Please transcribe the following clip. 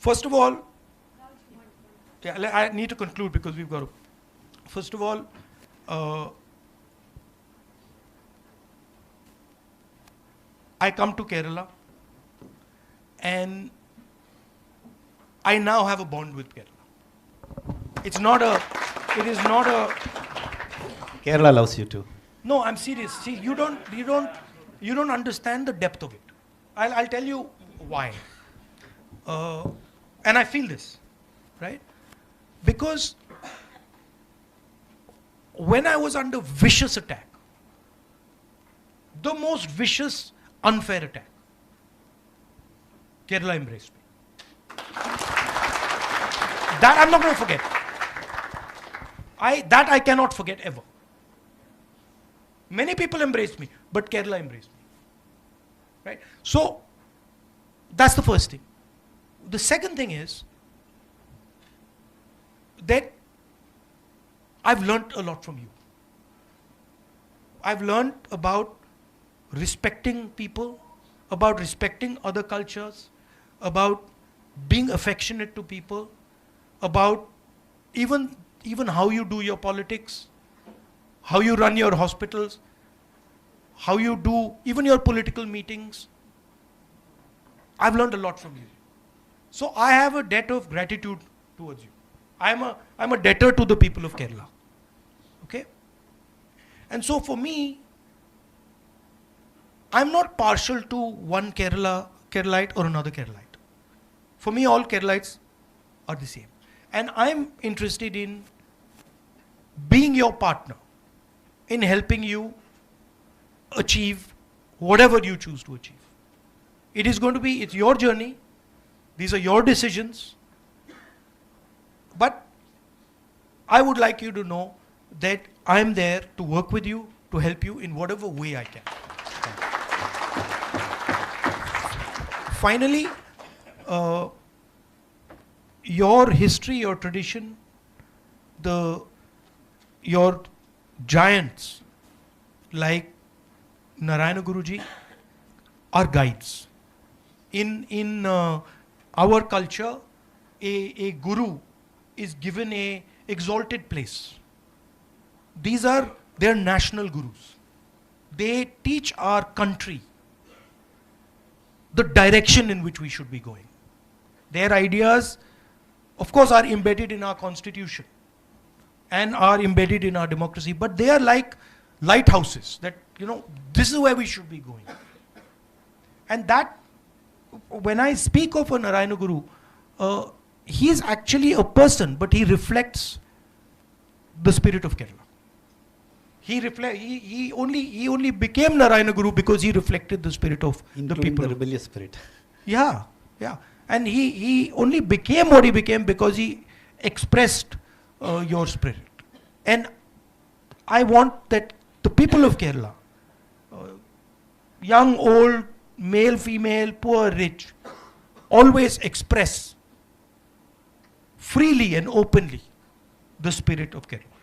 First of all, yeah, I need to conclude because we've got to. First of all, I come to Kerala and I now have a bond with Kerala. It is not a, Kerala loves you too. no, I'm serious. See, you don't understand the depth of it. I'll tell you why. And I feel this, right? Because when I was under vicious attack, the most vicious, unfair attack, Kerala embraced me. That I'm not going to forget. That I cannot forget ever. Many people embraced me, but Kerala embraced me. Right? So, that's the first thing. The second thing is that I've learnt a lot from you. I've learnt about respecting people, about respecting other cultures, about being affectionate to people, about even how you do your politics, how you run your hospitals, how you do even your political meetings. I've learned a lot from you. So I have a debt of gratitude towards you. I'm a debtor to the people of Kerala. Okay? And so for me, I'm not partial to one Keralite or another Keralite. For me, all Keralites are the same. And I'm interested in being your partner, in helping you achieve whatever you choose to achieve. It is going to be, it's your journey. These are your decisions. But I would like you to know that I'm there to work with you, to help you in whatever way I can. Finally, your history, your tradition, your giants like Narayana Guruji are guides. In our culture, a guru is given a exalted place. They're national gurus. They teach our country the direction in which we should be going. Their ideas, of course, are embedded in our constitution and are embedded in our democracy, but they are like lighthouses that, this is where we should be going. And that, when I speak of a Narayana Guru, he is actually a person, but he reflects the spirit of Kerala. He only became Narayana Guru because he reflected the spirit of the people. The rebellious spirit. Yeah. And he only became what he became because he expressed your spirit. And I want that the people of Kerala, young, old, male, female, poor, rich, always express freely and openly the spirit of Kerala.